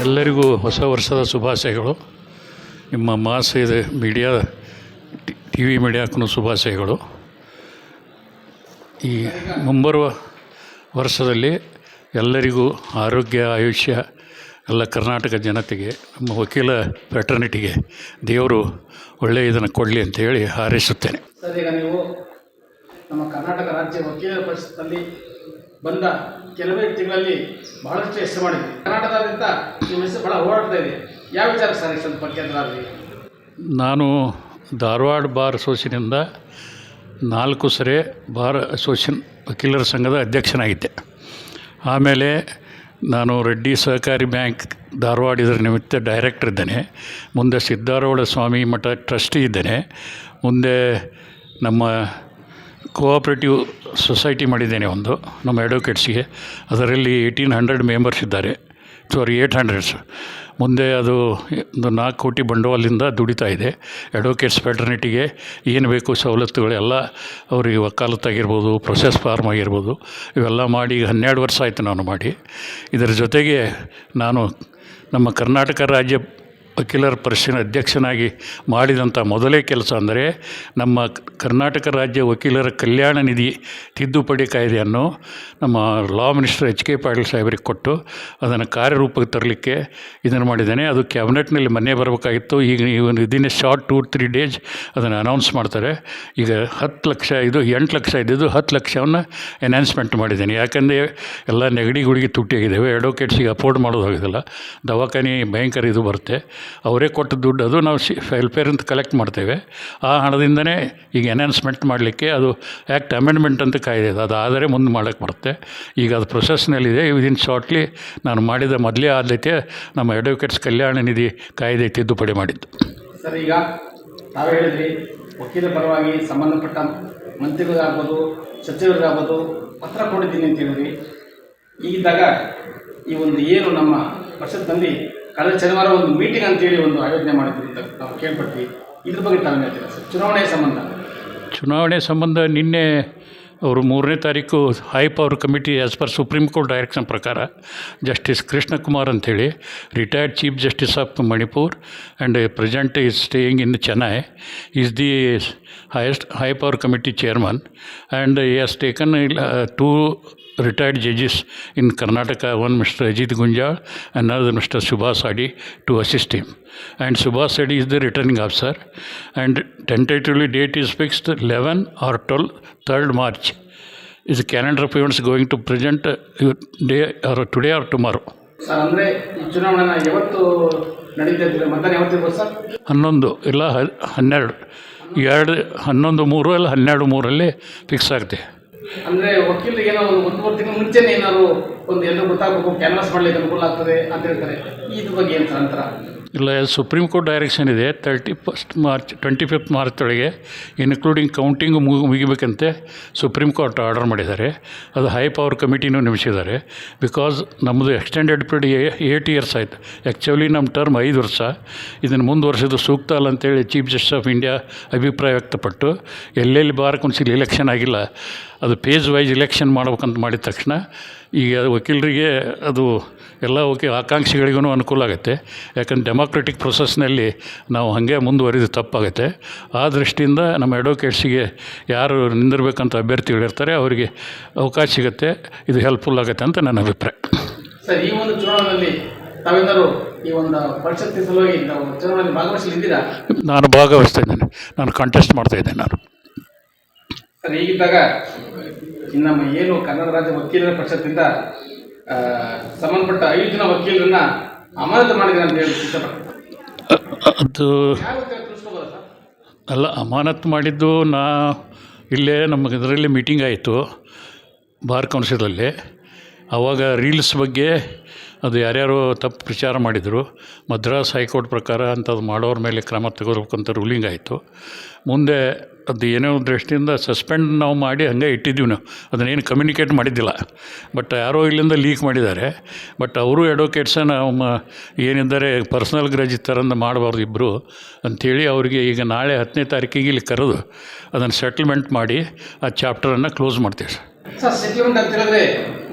ಎಲ್ಲರಿಗೂ ಹೊಸ ವರ್ಷದ ಶುಭಾಶಯಗಳು. ನಿಮ್ಮ ಮಾಸ್ ಇದೆ ಮೀಡಿಯಾ ಟಿ ವಿ ಮೀಡಿಯಾಕ್ಕೂ ಶುಭಾಶಯಗಳು. ಈ ಮುಂಬರುವ ವರ್ಷದಲ್ಲಿ ಎಲ್ಲರಿಗೂ ಆರೋಗ್ಯ ಆಯುಷ್ಯ ಎಲ್ಲ ಕರ್ನಾಟಕ ಜನತೆಗೆ ನಮ್ಮ ವಕೀಲ ಫ್ರೆಟರ್ನಿಟಿಗೆ ದೇವರು ಒಳ್ಳೆಯ ಇದನ್ನು ಕೊಡಲಿ ಅಂತೇಳಿ ಹಾರೈಸುತ್ತೇನೆ. ಸರ್, ಈಗ ನೀವು ನಮ್ಮ ಕರ್ನಾಟಕ ರಾಜ್ಯ ವಕೀಲರ ಪರಿಷತ್ತಲ್ಲಿ ಬಂದ ಕೆಲವೇ ತಿಂಗಳಲ್ಲಿ ಬಹಳಷ್ಟು ಹೆಸರು ಮಾಡಿದ್ವಿ. ಕರ್ನಾಟಕದಾದ್ಯಂತ ನಿಮ್ಮ ಹೆಸರು ಬಹಳ ಓಡಾಡ್ತಾ ಇದೆ. ಯಾವ ವಿಚಾರ ಸರ್ ಸ್ವಲ್ಪ ಕೇಂದ್ರದಲ್ಲಿ? ನಾನು ಧಾರವಾಡ ಬಾರ್ ಅಸೋಸಿಯೇಷನಿಂದ 4 ಸರಿ ಬಾರ್ ಅಸೋಸಿಯೇಷನ್ ವಕೀಲರ ಸಂಘದ ಅಧ್ಯಕ್ಷನಾಗಿದ್ದೆ. ಆಮೇಲೆ ನಾನು ರೆಡ್ಡಿ ಸಹಕಾರಿ ಬ್ಯಾಂಕ್ ಧಾರವಾಡ ಇದರ ನಿಮಿತ್ತ ಡೈರೆಕ್ಟರ್ ಇದ್ದೇನೆ. ಮುಂದೆ ಸಿದ್ದಾರೂಢ ಸ್ವಾಮಿ ಮಠ ಟ್ರಸ್ಟಿ ಇದ್ದೇನೆ. ಮುಂದೆ ನಮ್ಮ ಕೋಆಪ್ರೇಟಿವ್ ಸೊಸೈಟಿ ಮಾಡಿದ್ದೇನೆ ಒಂದು ನಮ್ಮ ಅಡ್ವೊಕೇಟ್ಸಿಗೆ. ಅದರಲ್ಲಿ 1800 ಮೆಂಬರ್ಸ್ ಇದ್ದಾರೆ, 800. ಮುಂದೆ ಅದು ಒಂದು 4 ಕೋಟಿ ಬಂಡವಾಳದಿಂದ ದುಡಿತಾ ಇದೆ. ಅಡ್ವೊಕೇಟ್ಸ್ ಫ್ರೆಟರ್ನಿಟಿಗೆ ಏನು ಬೇಕು ಸವಲತ್ತುಗಳೆಲ್ಲ ಅವರಿಗೆ ವಕಾಲತ್ತಾಗಿರ್ಬೋದು, ಪ್ರೊಸೆಸ್ ಫಾರ್ಮ್ ಆಗಿರ್ಬೋದು, ಇವೆಲ್ಲ ಮಾಡಿ ಈಗ 12 ವರ್ಷ ಆಯಿತು ನಾನು ಮಾಡಿ. ಇದರ ಜೊತೆಗೆ ನಾನು ನಮ್ಮ ಕರ್ನಾಟಕ ರಾಜ್ಯ ವಕೀಲರ ಪರಿಷತ್ತಿನ ಅಧ್ಯಕ್ಷನಾಗಿ ಮಾಡಿದಂಥ ಮೊದಲೇ ಕೆಲಸ ಅಂದರೆ ನಮ್ಮ ಕರ್ನಾಟಕ ರಾಜ್ಯ ವಕೀಲರ ಕಲ್ಯಾಣ ನಿಧಿ ತಿದ್ದುಪಡಿ ಕಾಯ್ದೆಯನ್ನು ನಮ್ಮ law minister H K Patil ಸಾಹೇಬರಿಗೆ ಕೊಟ್ಟು ಅದನ್ನು ಕಾರ್ಯರೂಪಕ್ಕೆ ತರಲಿಕ್ಕೆ ಇದನ್ನು ಮಾಡಿದ್ದೇನೆ. ಅದು ಕ್ಯಾಬಿನೆಟ್ನಲ್ಲಿ ಮೊನ್ನೆ ಬರಬೇಕಾಗಿತ್ತು. ಈಗ ವಿದಿನ್ ಎ ಶಾರ್ಟ್ 2-3 ಡೇಸ್ ಅದನ್ನು ಅನೌನ್ಸ್ ಮಾಡ್ತಾರೆ. ಈಗ 10 ಲಕ್ಷ ಇದು 8 ಲಕ್ಷ ಇದ್ದಿದ್ದು 10 ಲಕ್ಷವನ್ನು ಎನ್ಹಾನ್ಸ್ಮೆಂಟ್ ಮಾಡಿದ್ದೇನೆ. ಯಾಕಂದರೆ ಎಲ್ಲ ನೆಗಡಿಗಳಿಗೆ ತುಟ್ಟಿಯಾಗಿದ್ದಾವೆ. ಅಡ್ವೊಕೇಟ್ಸಿಗೆ ಅಫೋರ್ಡ್ ಮಾಡೋದಾಗೋದಿಲ್ಲ. ದವಾಖಾನೆ ಭಯಂಕರ ಇದು ಬರುತ್ತೆ. ಅವರೇ ಕೊಟ್ಟ ದುಡ್ಡು ಅದು ನಾವು ವೆಲ್ಫೇರ್ ಅಂತ ಕಲೆಕ್ಟ್ ಮಾಡ್ತೇವೆ. ಆ ಹಣದಿಂದನೇ ಈಗ ಎನ್ಹಾನ್ಸ್ಮೆಂಟ್ ಮಾಡಲಿಕ್ಕೆ ಅದು ಆ್ಯಕ್ಟ್ ಅಮೆಂಡ್ಮೆಂಟ್ ಅಂತ ಕಾಯ್ದೆ ಇದೆ. ಅದಾದರೆ ಮುಂದೆ ಮಾಡೋಕ್ಕೆ ಬರುತ್ತೆ. ಈಗ ಅದು ಪ್ರೊಸೆಸ್ನಲ್ಲಿದೆ. ವಿದಿನ್ ಶಾರ್ಟ್ಲಿ ನಾನು ಮಾಡಿದ ಮೊದಲೇ ಆದ್ಯತೆ ನಮ್ಮ ಅಡ್ವೊಕೇಟ್ಸ್ ಕಲ್ಯಾಣ ನಿಧಿ ಕಾಯ್ದೆ ತಿದ್ದುಪಡಿ ಮಾಡಿದ್ದು. ಸರ್, ಈಗ ತಾವೇ ಹೇಳಿದ್ರಿ ವಕೀಲ ಪರವಾಗಿ ಸಂಬಂಧಪಟ್ಟ ಮಂತ್ರಿಗಳಿಗಾಗ್ಬೋದು, ಸಚಿವರಿಗಾಗ್ಬೋದು ಪತ್ರ ಕೊಟ್ಟಿದ್ದೀನಿ ಅಂತ ಹೇಳಿದ್ರಿ. ಈಗಿದ್ದಾಗ ಈ ಒಂದು ಏನು ನಮ್ಮ ಪರಿಷತ್ನಲ್ಲಿ ಕಳೆದ ಶನಿವಾರ ಒಂದು ಮೀಟಿಂಗ್ ಅಂತೇಳಿ ಒಂದು ಆಯೋಜನೆ ಮಾಡಿದ್ವಿ ಅಂತ ನಾವು ಕೇಳ್ಪಟ್ವಿ. ಇದ್ರ ಬಗ್ಗೆ ತಾವು ಹೇಳ್ತೀರಾ ಸರ್? ಚುನಾವಣೆ ಸಂಬಂಧ ನಿನ್ನೆ ಅವರು 3ನೇ ತಾರೀಕು high power committee as per supreme court direction ಪ್ರಕಾರ ಜಸ್ಟಿಸ್ ಕೃಷ್ಣಕುಮಾರ್ ಅಂಥೇಳಿ retired chief justice of Manipur and present is staying in Chennai, is the highest high power committee chairman, and he has taken 2 retired judges in Karnataka, one Mr. Ajit Gunjal and another Mr. Subhas Adi to assist him. And Subhas Adi is the returning officer, and tentatively date is fixed 11 or 12, 3rd March. Is the calendar of events going to present day or today or tomorrow? Sir, ಅಂದರೆ ಈ ಚುನಾವಣೆ ಯಾವತ್ತು ನಡೀತಾ ಇದ್ದೀರಾ? ಮತದಾನ ಯಾವತ್ತಿರ್ಬೋದು sir? 11 ಇಲ್ಲ 12, 11/3 ಇಲ್ಲ 12/3 fix ಆಗುತ್ತೆ. ಅಂದರೆ ವಕೀಲರಿಗೆ ಏನೋ ಒಂದು 3 ತಿಂಗಳು ಮುಂಚೆನೇ ಏನಾದ್ರು ಒಂದು ಎಲ್ಲರೂ ಗೊತ್ತಾಗಬೇಕು, ಕ್ಯಾನ್ವಾಸ್ ಮಾಡಲಿಕ್ಕೆ ಅನುಕೂಲ ಆಗ್ತದೆ ಅಂತ ಹೇಳ್ತಾರೆ. ಇದ್ರ ಬಗ್ಗೆ ಏನು ಸರ್ ಅಂತರ? ಇಲ್ಲ, ಸುಪ್ರೀಂ ಕೋರ್ಟ್ ಡೈರೆಕ್ಷನ್ ಇದೆ 25th ಮಾರ್ಚ್ ಒಳಗೆ ಇನ್ಕ್ಲೂಡಿಂಗ್ ಕೌಂಟಿಂಗ್ ಮುಗಿಬೇಕಂತೆ ಸುಪ್ರೀಂ ಕೋರ್ಟ್ ಆರ್ಡರ್ ಮಾಡಿದ್ದಾರೆ. ಅದು ಹೈ ಪವರ್ ಕಮಿಟಿನೂ ನೇಮಿಸಿದ್ದಾರೆ. ಬಿಕಾಸ್ ನಮ್ಮದು ಎಕ್ಸ್ಟೆಂಡೆಡ್ ಪೀರಿಯಡ್ 8 ಇಯರ್ಸ್ ಆಯಿತು. ಆ್ಯಕ್ಚುಲಿ ನಮ್ಮ ಟರ್ಮ್ 5 ವರ್ಷ. ಇದನ್ನು ಮುಂದುವರ್ಸೋದು ಸೂಕ್ತ ಅಲ್ಲ ಅಂತೇಳಿ ಚೀಫ್ ಜಸ್ಟಿಸ್ ಆಫ್ ಇಂಡಿಯಾ ಅಭಿಪ್ರಾಯ ವ್ಯಕ್ತಪಟ್ಟು ಎಲ್ಲೆಲ್ಲಿ ಬಾರ್ ಕೌನ್ಸಿಲ್ ಎಲೆಕ್ಷನ್ ಆಗಿಲ್ಲ ಅದು ಫೇಸ್ ವೈಸ್ ಎಲೆಕ್ಷನ್ ಮಾಡ್ಬೇಕಂತ ಮಾಡಿದ ತಕ್ಷಣ ಈಗ ವಕೀಲರಿಗೆ ಅದು ಎಲ್ಲ ಆಕಾಂಕ್ಷಿಗಳಿಗೂ ಅನುಕೂಲ ಆಗುತ್ತೆ. ಯಾಕಂದ್ರೆ ಡೆಮಾಕ್ರೆಟಿಕ್ ಪ್ರೊಸೆಸ್ನಲ್ಲಿ ನಾವು ಹಾಗೆ ಮುಂದುವರಿದು ತಪ್ಪಾಗುತ್ತೆ. ಆ ದೃಷ್ಟಿಯಿಂದ ನಮ್ಮ ಅಡ್ವೊಕೇಟ್ಸಿಗೆ ಯಾರು ನಿಂದಿರಬೇಕಂತ ಅಭ್ಯರ್ಥಿಗಳಿರ್ತಾರೆ ಅವರಿಗೆ ಅವಕಾಶ ಸಿಗುತ್ತೆ. ಇದು ಹೆಲ್ಪ್ಫುಲ್ ಆಗುತ್ತೆ ಅಂತ ನನ್ನ ಅಭಿಪ್ರಾಯ. ಸರ್, ಈ ಒಂದು ಚುನಾವಣೆಯಲ್ಲಿ ತಾವೆಲ್ಲರೂ ಈ ಒಂದು ಪರಿಷತ್ ಸಲುವಾಗಿ ನಾವು ಚುನಾವಣೆಯಲ್ಲಿ ಭಾಗವಹಿಸಲಿದ್ದೀರಾ? ನಾನು ಭಾಗವಹಿಸ್ತಾ ಇದ್ದೇನೆ. ನಾನು ಕಾಂಟೆಸ್ಟ್ ಮಾಡ್ತಾಯಿದ್ದೇನೆ. ನಾನು ಸರ್, ಹೀಗಿದ್ದಾಗ ನಮ್ಮ ಏನು ಕನ್ನಡ ರಾಜ್ಯ ವಕೀಲರ ಪರಿಷತ್ತಿಂದ ಸಂಬಂಧಪಟ್ಟ 5 ಜನ ವಕೀಲರನ್ನ ಅಮಾನತು ಮಾಡಿದ್ರೆ ಅಂತ ಹೇಳಿ ಅದು ಅಲ್ಲ, ಅಮಾನತು ಮಾಡಿದ್ದು ಇಲ್ಲೇ ನಮ್ಮ ಇದರಲ್ಲಿ ಮೀಟಿಂಗ್ ಆಯಿತು ಬಾರ್ ಕೌನ್ಸಿಲಲ್ಲಿ. ಆವಾಗ ರೀಲ್ಸ್ ಬಗ್ಗೆ ಅದು ಯಾರ್ಯಾರು ತಪ್ಪು ಪ್ರಚಾರ ಮಾಡಿದರು. ಮದ್ರಾಸ್ ಹೈಕೋರ್ಟ್ ಪ್ರಕಾರ ಅಂಥದ್ದು ಮಾಡೋರ ಮೇಲೆ ಕ್ರಮ ತಗೋಬೇಕಂತ ರೂಲಿಂಗ್ ಆಯಿತು. ಮುಂದೆ ಅದು ಏನೋ ದೃಷ್ಟಿಯಿಂದ ಸಸ್ಪೆಂಡ್ ನಾವು ಮಾಡಿ ಹಾಗೆ ಇಟ್ಟಿದ್ದೀವಿ. ನಾವು ಅದನ್ನೇನು ಕಮ್ಯುನಿಕೇಟ್ ಮಾಡಿದ್ದಿಲ್ಲ. ಬಟ್ ಯಾರೋ ಇಲ್ಲಿಂದ ಲೀಕ್ ಮಾಡಿದ್ದಾರೆ. ಬಟ್ ಅವರು ಅಡ್ವೊಕೇಟ್ಸ ನಮ್ಮ ಏನಿದ್ದಾರೆ ಪರ್ಸ್ನಲ್ ಗ್ರಜ್ ಥರಂದು ಮಾಡಬಾರ್ದು ಇಬ್ಬರು ಅಂಥೇಳಿ ಅವರಿಗೆ ಈಗ ನಾಳೆ 10ನೇ ತಾರೀಕಿಗೆ ಇಲ್ಲಿ ಕರೆದು ಅದನ್ನು ಸೆಟಲ್ಮೆಂಟ್ ಮಾಡಿ ಆ ಚಾಪ್ಟರನ್ನು ಕ್ಲೋಸ್ ಮಾಡ್ತೀವಿ ಸರ್. ಸೆಟಲ್ಮೆಂಟ್ ಅಂತ ಹೇಳಿದ್ರೆ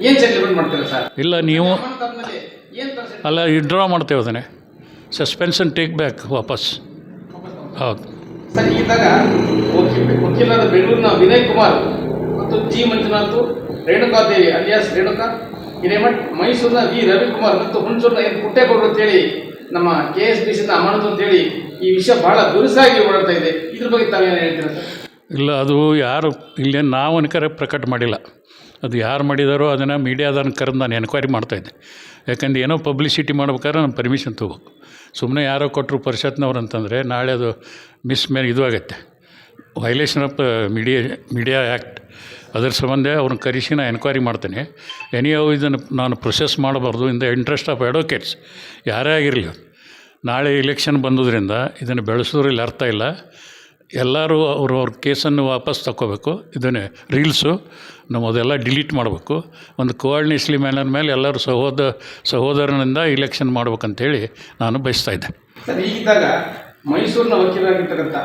ಏನು ಸೆಟಲ್ಮೆಂಟ್ ಮಾಡ್ತೀರಾ ಸರ್? ಇಲ್ಲ, ನೀವು ಏನು ಪರ್ಸೆಂಟ್ ಅಲ್ಲ ವಿಡ್ರಾ ಮಾಡ್ತೇವೆ ಅದನ್ನೇ ಸಸ್ಪೆನ್ಷನ್ ಟೇಕ್ ಬ್ಯಾಕ್ ವಾಪಸ್. ಹೌದು. ಸರ್ ಇದ್ದಾಗ ವಕೀಲರಾದ ಬೆಂಗಳೂರಿನ ವಿನಯ್ ಕುಮಾರ್ ಮತ್ತು ಜಿ ಮಂಜುನಾಥ್, ರೇಣುಕಾದೇವಿ ಅಲಿಯಾಸ್ ರೇಣುಕಾ ಹಿರೇಮಠ್, ಮೈಸೂರಿನ ವಿ ರವಿಕುಮಾರ್ ಮತ್ತು ಹುಣಸೂರಿನ ಎನ್ ಪುಟ್ಟೇಗೌಡರು ಅಂತೇಳಿ ನಮ್ಮ KSBCನ ಅಮಾನತು ಅಂತೇಳಿ ಈ ವಿಷಯ ಬಹಳ ದುರುಸಾಗಿ ಓಡಾಡ್ತಾ ಇದೆ. ಇದ್ರ ಬಗ್ಗೆ ತಾವೇನು ಹೇಳ್ತೀರಾ ಸರ್? ಇಲ್ಲ, ಅದು ಯಾರು ಇಲ್ಲೇ ನಾವು ಅನ್ಕರೆ ಪ್ರಕಟ ಮಾಡಿಲ್ಲ. ಅದು ಯಾರು ಮಾಡಿದಾರೋ ಅದನ್ನು ಮೀಡಿಯಾದನ್ನು ಕರೆದು ನಾನು ಎನ್ಕ್ವೈರಿ ಮಾಡ್ತಾಯಿದ್ದೆ. ಯಾಕಂದ್ರೆ ಏನೋ ಪಬ್ಲಿಸಿಟಿ ಮಾಡ್ಬೇಕಾದ್ರೆ ನಾನು ಪರ್ಮಿಷನ್ ತೊಗೋಬೇಕು. ಸುಮ್ಮನೆ ಯಾರೋ ಕೊಟ್ಟರು ಪರಿಷತ್ನವ್ರು ಅಂತಂದರೆ ನಾಳೆ ಅದು ಇದು ಆಗುತ್ತೆ, ವೈಲೇಷನ್ ಆಫ್ ಮೀಡಿಯಾ ಆ್ಯಕ್ಟ್. ಅದರ ಸಂಬಂಧ ಅವ್ರನ್ನ ಕರೆಸಿ ನಾನು ಎನ್ಕ್ವೈರಿ ಮಾಡ್ತೇನೆ. ಎನಿಯೋ ಇದನ್ನು ನಾನು ಪ್ರೊಸೆಸ್ ಮಾಡಬಾರ್ದು in the interest of advocates, ಯಾರೇ ಆಗಿರಲಿ. ನಾಳೆ ಎಲೆಕ್ಷನ್ ಬಂದೋದ್ರಿಂದ ಇದನ್ನು ಬೆಳೆಸೋದ್ರಲ್ಲಿ ಅರ್ಥ ಇಲ್ಲ. ಎಲ್ಲರೂ ಅವ್ರ ಕೇಸನ್ನು ವಾಪಸ್ ತಗೋಬೇಕು. ಇದನ್ನೇ ರೀಲ್ಸು ನಾವು ಅದೆಲ್ಲ ಡಿಲೀಟ್ ಮಾಡಬೇಕು. ಒಂದು ಕೋಆರ್ಡಿನೇಟ್ಲಿ ಮ್ಯಾನರ್ ಮೇಲೆ ಎಲ್ಲರೂ ಸಹೋದರನಿಂದ ಇಲೆಕ್ಷನ್ ಮಾಡ್ಬೇಕಂತೇಳಿ ನಾನು ಬಯಸ್ತಾಯಿದ್ದೆ. ಸರ್ ಈಗಿದ್ದಾಗ ಮೈಸೂರಿನ ವಕೀಲರಾಗಿರ್ತಕ್ಕಂಥ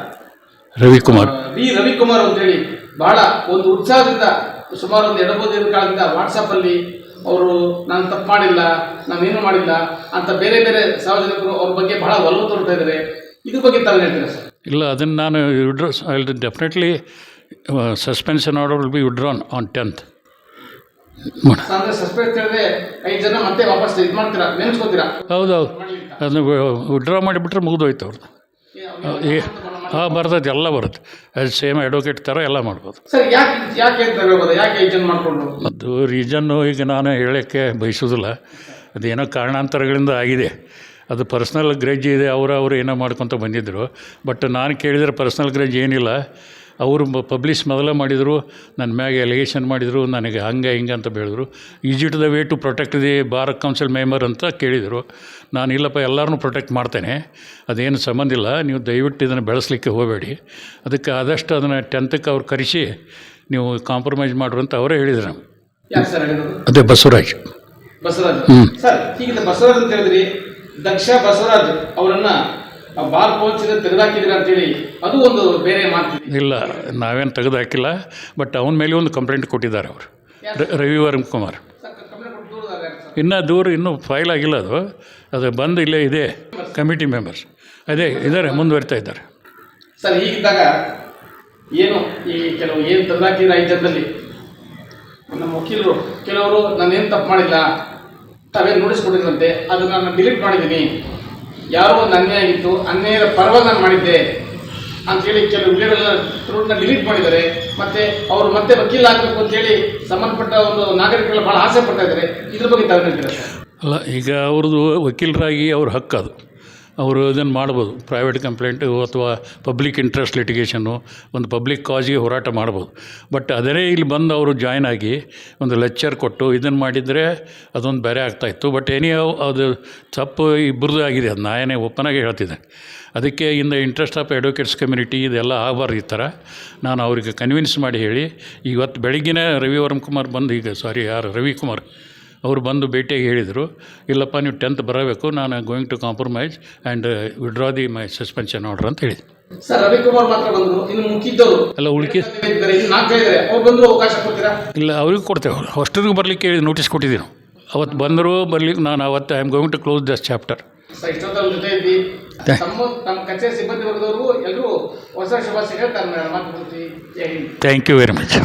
ರವಿಕುಮಾರ್ ವಿ ರವಿಕುಮಾರ್ ಅಂತೇಳಿ ಬಹಳ ಒಂದು ಉತ್ಸಾಹದಿಂದ ಸುಮಾರು ಒಂದು 2 ದಿನದ ಕಾಲದಿಂದ ವಾಟ್ಸಪ್ಪಲ್ಲಿ ಅವರು ನಾನು ತಪ್ಪು ಮಾಡಿಲ್ಲ, ನಾನೇನು ಮಾಡಿಲ್ಲ ಅಂತ ಬೇರೆ ಬೇರೆ ಸಾರ್ವಜನಿಕರು ಅವ್ರ ಬಗ್ಗೆ ಬಹಳ ಒಲವು ತೋರ್ತಾ ಇದ್ದಾರೆ. ಇದ್ರ ಬಗ್ಗೆ ತಾವು ಹೇಳ್ತೀರಾ ಸರ್? ಇಲ್ಲ, ಅದನ್ನು ನಾನು definitely suspension order will be withdrawn on 10th. ಅಂದರೆ ಸಸ್ಪೆಕ್ಟ್ ಹೇಳಿದ್ರೆ 5 ಜನ ಮತ್ತೆ ವಾಪಸ್ ಇದು ಮಾಡ್ತೀರಾ, ನೆನೆಸ್ಕೋತೀರಾ? ಹೌದೌದು, ಅದನ್ನು ವಿಡ್ರಾ ಮಾಡಿಬಿಟ್ರೆ ಮುಗಿದೋಯ್ತು ಅವ್ರದ್ದು. ಬರ್ತದೆ, ಎಲ್ಲ ಬರುತ್ತೆ. ಅದು ಸೇಮ್ ಅಡ್ವೊಕೇಟ್ ಥರ ಎಲ್ಲ ಮಾಡ್ಬೋದು. ಸರ್ ಯಾಕೆ ಅಂತ ಹೇಳ್ಬೋದು, ಯಾಕೆ 5 ಜನ ಮಾಡಿಕೊಂಡು? ಅದು ರೀಸನ್ನು ಈಗ ನಾನು ಹೇಳೋಕ್ಕೆ ಬಯಸೋದಿಲ್ಲ. ಅದೇನೋ ಕಾರಣಾಂತರಗಳಿಂದ ಆಗಿದೆ. ಅದು ಪರ್ಸ್ನಲ್ ಗ್ರಜ್ ಇದೆ, ಅವರು ಏನೋ ಮಾಡ್ಕೊತ ಬಂದಿದ್ದರು. ಬಟ್ ನಾನು ಕೇಳಿದರೆ ಪರ್ಸ್ನಲ್ ಗ್ರಜ್ ಏನಿಲ್ಲ. ಅವರು ಪಬ್ಲಿಷ್ ಮೊದಲೇ ಮಾಡಿದರು, ನನ್ನ ಮ್ಯಾಗೆ ಎಲಿಗೇಷನ್ ಮಾಡಿದರು, ನನಗೆ ಹಂಗೆ ಹಿಂಗೆ ಅಂತ ಹೇಳಿದ್ರು. Is it the way to protect the bar council member ಅಂತ ಕೇಳಿದರು. ನಾನು ಇಲ್ಲಪ್ಪ, ಎಲ್ಲರನ್ನೂ ಪ್ರೊಟೆಕ್ಟ್ ಮಾಡ್ತೇನೆ, ಅದೇನು ಸಂಬಂಧ ಇಲ್ಲ, ನೀವು ದಯವಿಟ್ಟು ಇದನ್ನು ಬೆಳೆಸಲಿಕ್ಕೆ ಹೋಗಬೇಡಿ, ಅದಕ್ಕೆ ಆದಷ್ಟು ಅದನ್ನು 10th ಅವ್ರು ಕರೆಸಿ ನೀವು ಕಾಂಪ್ರಮೈಸ್ ಮಾಡ್ರು ಅಂತ ಅವರೇ ಹೇಳಿದ್ರು. ನಮ್ಗೆ ಯಾಕೆ ಸರ್ ಹೇಳಿದ್ರು? ಅದೇ ಬಸವರಾಜ್ ಸರ್ ಈಗ ಬಸವರಾಜ್ ಅಂತ ಹೇಳಿದ್ರಿ, ದಕ್ಷ ಬಸವರಾಜ್ ಅವರನ್ನ ಬಾರ್ ಕೌನ್ಸಿಲ್ ತೆಗೆದಾಕಿದ್ರಿ ಅಂತೇಳಿ ಅದು ಒಂದು ಬೇರೆ ಮಾತು. ಇಲ್ಲ, ನಾವೇನು ತೆಗೆದು ಹಾಕಿಲ್ಲ. ಬಟ್ ಅವನ ಮೇಲೆ ಒಂದು ಕಂಪ್ಲೇಂಟ್ ಕೊಟ್ಟಿದ್ದಾರೆ ಅವರು, ರವಿವರ್ಮ ಕುಮಾರ್. ಇನ್ನೂ ಫೈಲ್ ಆಗಿಲ್ಲ. ಅದು ಬಂದು ಇಲ್ಲೇ ಇದೆ, ಕಮಿಟಿ ಮೆಂಬರ್ಸ್ ಇದ್ದಾರೆ, ಮುಂದುವರಿತಾ ಇದ್ದಾರೆ. ಸರ್ ಹೀಗಿದ್ದಾಗ ಏನು ಈ ಕೆಲವು ಏನು ತೆಗೆದಾಕಿದ್ರೆ 5 ಜನದಲ್ಲಿ ನಮ್ಮ ವಕೀಲರು ಕೆಲವರು ನಾನೇನು ತಪ್ಪು ಮಾಡಿಲ್ಲ, ತಾವೇನು ನೋಟಿಸ್ ಕೊಟ್ಟಿದ್ರಂತೆ, ಅದು ನಾನು ಡಿಲೀಟ್ ಮಾಡಿದ್ದೀನಿ, ಯಾರೋ ಒಂದು ಅನ್ಯಾಯ ಆಗಿತ್ತು, ಅನ್ಯಾಯದ ಪರವಾಗಿ ನಾನು ಮಾಡಿದ್ದೆ ಅಂಥೇಳಿ ಕೆಲವು ವಿಡಿಯೋಗಳನ್ನ ಡಿಲೀಟ್ ಮಾಡಿದ್ದಾರೆ. ಮತ್ತು ಅವರು ಮತ್ತೆ ವಕೀಲ ಆಗಬೇಕು ಅಂತೇಳಿ ಸಂಬಂಧಪಟ್ಟ ಒಂದು ನಾಗರಿಕರೆಲ್ಲ ಭಾಳ ಆಸೆ ಪಡ್ತಾ ಇದ್ದಾರೆ. ಇದ್ರ ಬಗ್ಗೆ ತಾವು ಹೇಳ್ತೀರಾ ಸರ್? ಅಲ್ಲ, ಈಗ ಅವ್ರದ್ದು ವಕೀಲರಾಗಿ ಅವ್ರ ಹಕ್ಕು ಅದು. ಅವರು ಇದನ್ನು ಮಾಡ್ಬೋದು, ಪ್ರೈವೇಟ್ ಕಂಪ್ಲೇಂಟು ಅಥವಾ ಪಬ್ಲಿಕ್ ಇಂಟ್ರೆಸ್ಟ್ ಲಿಟಿಗೇಷನ್ನು, ಒಂದು ಪಬ್ಲಿಕ್ ಕಾಜಿಗೆ ಹೋರಾಟ ಮಾಡ್ಬೋದು. ಬಟ್ ಅದನ್ನೇ ಇಲ್ಲಿ ಬಂದು ಅವರು ಜಾಯ್ನ್ ಆಗಿ ಒಂದು ಲೆಕ್ಚರ್ ಕೊಟ್ಟು ಇದನ್ನು ಮಾಡಿದರೆ ಅದೊಂದು ಬೇರೆ ಆಗ್ತಾಯಿತ್ತು. ಬಟ್ ಅದು ತಪ್ಪು ಇಬ್ಬರದ್ದು ಆಗಿದೆ, ಅದು ನಾನೇ ಓಪನಾಗಿ ಹೇಳ್ತಿದ್ದೆ. ಅದಕ್ಕೆ in the interest of advocates community ಇದೆಲ್ಲ ಆಗಬಾರ್ದು. ಈ ಥರ ನಾನು ಅವರಿಗೆ ಕನ್ವಿನ್ಸ್ ಮಾಡಿ ಹೇಳಿ, ಇವತ್ತು ಬೆಳಗ್ಗೆನೇ ರವಿವರ್ಮ ಕುಮಾರ್ ಬಂದು ರವಿಕುಮಾರ್ ಅವರು ಬಂದು ಭೇಟಿಯಾಗಿ ಹೇಳಿದರು, ಇಲ್ಲಪ್ಪ ನೀವು 10th ಬರಬೇಕು, ನಾನು going to compromise and withdraw the my suspension order ಅಂತ ಹೇಳಿ. ಸರ್ ರವಿಕುಮಾರ್ ಮಾತ್ರ ಬಂದರು, ಇನ್ನು ಮುಖ್ಯದವರು ಎಲ್ಲ ಅವ್ರು ಬಂದರೂ ಅವಕಾಶ ಕೊಡ್ತೀರಾ? ಇಲ್ಲ, ಅವ್ರಿಗೆ ಕೊಡ್ತೇವೆ. ಅಷ್ಟರಿಗೂ ಬರಲಿಕ್ಕೆ ನೋಟಿಸ್ ಕೊಟ್ಟಿದ್ದೀವಿ ನಾವು. ಅವತ್ತು ಬಂದರು ಬರಲಿಕ್ಕೆ ನಾನು ಅವತ್ತು I am going to close this chapter. Sir ಇಷ್ಟೊತ್ತವ್ರ ಜೊತೆ ಇದ್ವಿ, ನಮ್ಮ ಕಚೇರಿ ಸಿಬ್ಬಂದಿ ವರ್ಗದವರು ಎಲ್ಲರೂ ಹೊಸ ಶುಭಾಶಯ ಹೇಳ್ತಾರೆ. ಮಾತು ಥ್ಯಾಂಕ್ ಯು ವೆರಿ ಮಚ್.